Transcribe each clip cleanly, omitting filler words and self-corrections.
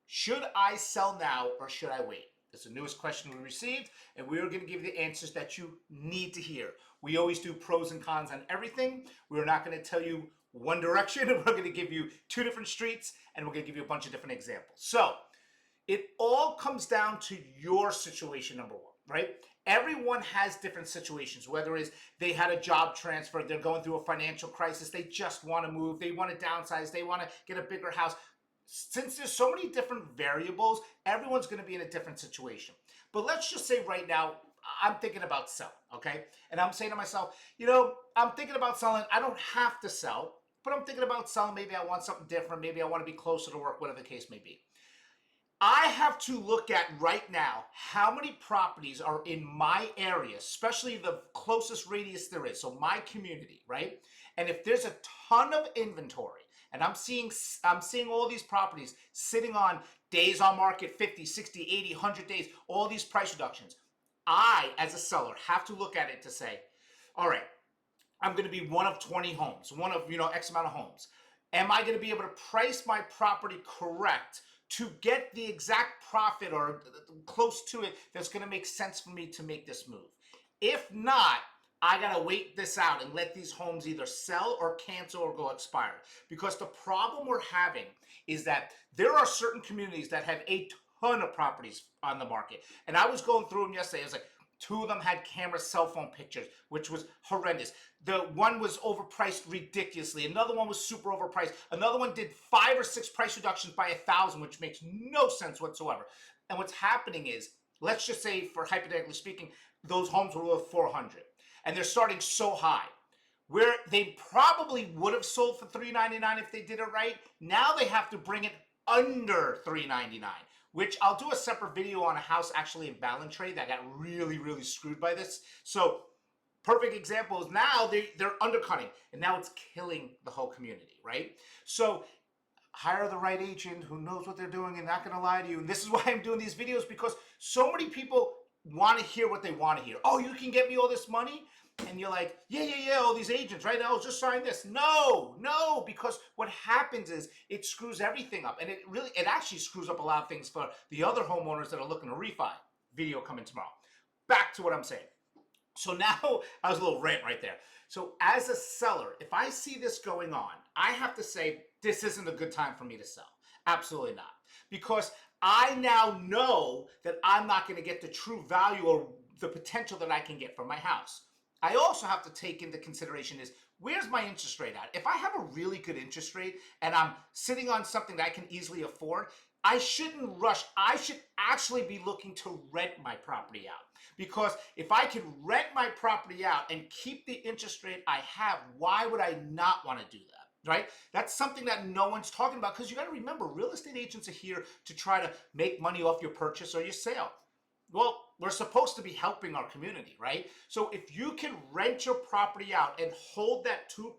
Should I sell now or should I wait? It's the newest question we received, and we are going to give you the answers that you need to hear. We always do pros and cons on everything. We're not going to tell you one direction. We're going to give you two different streets, and we're going to give you a bunch of different examples. So it all comes down to your situation, number one, right? Everyone has different situations, whether it's they had a job transfer, they're going through a financial crisis, they just want to move, they want to downsize, they want to get a bigger house. Since there's so many different variables, everyone's going to be in a different situation. But let's just say right now, I'm thinking about selling, okay? And I'm saying to myself, I'm thinking about selling. I don't have to sell, but I'm thinking about selling. Maybe I want something different. Maybe I want to be closer to work, whatever the case may be. I have to look at right now how many properties are in my area, especially the closest radius there is, so my community, right? And if there's a ton of inventory, and I'm seeing all these properties sitting on days on market, 50, 60, 80, 100 days, all these price reductions, I, as a seller, have to look at it to say, all right, I'm going to be one of 20 homes, one of, X amount of homes. Am I going to be able to price my property correct to get the exact profit or close to it that's going to make sense for me to make this move? If not, I got to wait this out and let these homes either sell or cancel or go expire. Because the problem we're having is that there are certain communities that have a ton of properties on the market. And I was going through them yesterday. I was like, two of them had camera cell phone pictures, which was horrendous. The one was overpriced ridiculously. Another one was super overpriced. Another one did 5 or 6 price reductions by 1,000, which makes no sense whatsoever. And what's happening is, let's just say, for hypothetically speaking, those homes were worth 400, and they're starting so high, where they probably would have sold for $399 if they did it right. Now they have to bring it under $399. Which I'll do a separate video on a house actually in Ballantrae that got really, really screwed by this. So perfect example is now they're undercutting, and now it's killing the whole community, right? So hire the right agent who knows what they're doing and not going to lie to you. And this is why I'm doing these videos, because so many people want to hear what they want to hear. Oh, you can get me all this money? And you're like, yeah, all these agents, right? Now, just sign this. No, because what happens is it screws everything up. And it actually screws up a lot of things for the other homeowners that are looking to refi. Video coming tomorrow. Back to what I'm saying. So now, I was a little rant right there. So as a seller, if I see this going on, I have to say, this isn't a good time for me to sell. Absolutely not. Because I now know that I'm not going to get the true value or the potential that I can get from my house. I also have to take into consideration is, where's my interest rate at? If I have a really good interest rate and I'm sitting on something that I can easily afford, I shouldn't rush. I should actually be looking to rent my property out. Because if I can rent my property out and keep the interest rate I have, why would I not want to do that? Right? That's something that no one's talking about, because you got to remember, real estate agents are here to try to make money off your purchase or your sale. Well, we're supposed to be helping our community, right? So if you can rent your property out and hold that 2%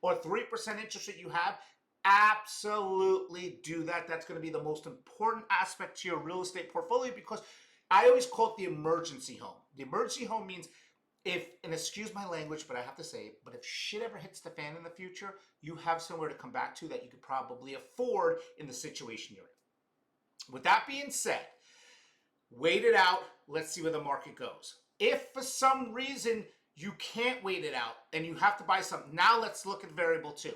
or 3% interest that you have, absolutely do that. That's going to be the most important aspect to your real estate portfolio, because I always call it the emergency home. The emergency home means if, and excuse my language, but I have to say it, but if shit ever hits the fan in the future, you have somewhere to come back to that you could probably afford in the situation you're in. With that being said, wait it out. Let's see where the market goes. If for some reason you can't wait it out and you have to buy something, now let's look at variable 2.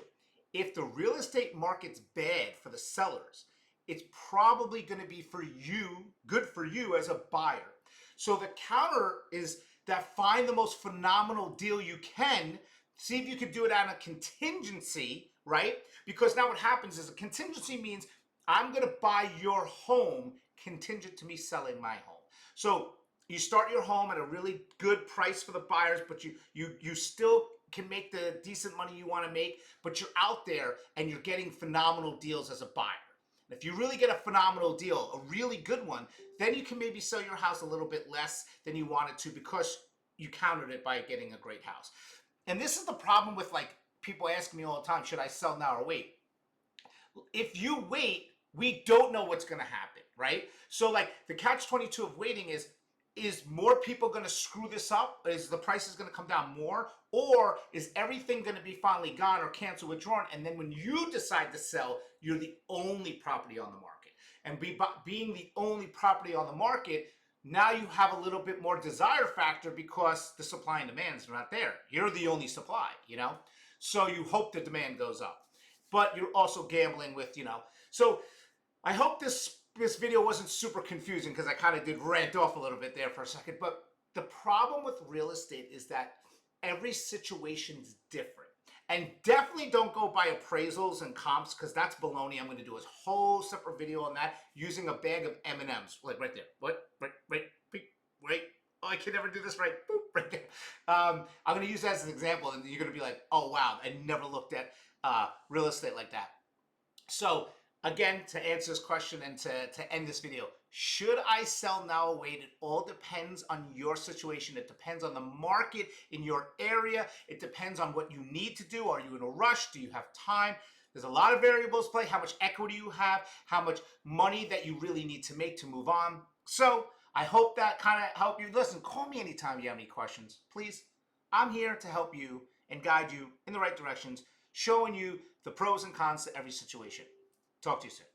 If the real estate market's bad for the sellers, it's probably going to be for you, good for you as a buyer. So the counter is that find the most phenomenal deal you can. See if you could do it on a contingency, right? Because now what happens is a contingency means I'm going to buy your home contingent to me selling my home. So you start your home at a really good price for the buyers, but you still can make the decent money you want to make, but you're out there and you're getting phenomenal deals as a buyer. And if you really get a phenomenal deal, a really good one, then you can maybe sell your house a little bit less than you wanted to, because you countered it by getting a great house. And this is the problem with, like, people asking me all the time, should I sell now or wait? If you wait, we don't know what's going to happen, right? So, like, the catch-22 of waiting is, is more people going to screw this up? Is the prices going to come down more? Or is everything going to be finally gone or canceled, withdrawn? And then when you decide to sell, you're the only property on the market. And being the only property on the market, now you have a little bit more desire factor because the supply and demand is not there. You're the only supply, So you hope the demand goes up. But you're also gambling with, So I hope this video wasn't super confusing because I kind of did rant off a little bit there for a second. But the problem with real estate is that every situation's different. And definitely don't go by appraisals and comps because that's baloney. I'm going to do a whole separate video on that using a bag of M&Ms, like right there. What? Wait. Oh, I can never do this right. Boop, right there. I'm going to use that as an example, and you're going to be like, oh, wow, I never looked at real estate like that. So, again, to answer this question and to end this video, should I sell now or wait? It all depends on your situation. It depends on the market in your area. It depends on what you need to do. Are you in a rush? Do you have time? There's a lot of variables play. How much equity you have, how much money that you really need to make to move on. So I hope that kind of helped you. Listen, call me anytime you have any questions. Please, I'm here to help you and guide you in the right directions, showing you the pros and cons to every situation. Talk to you soon.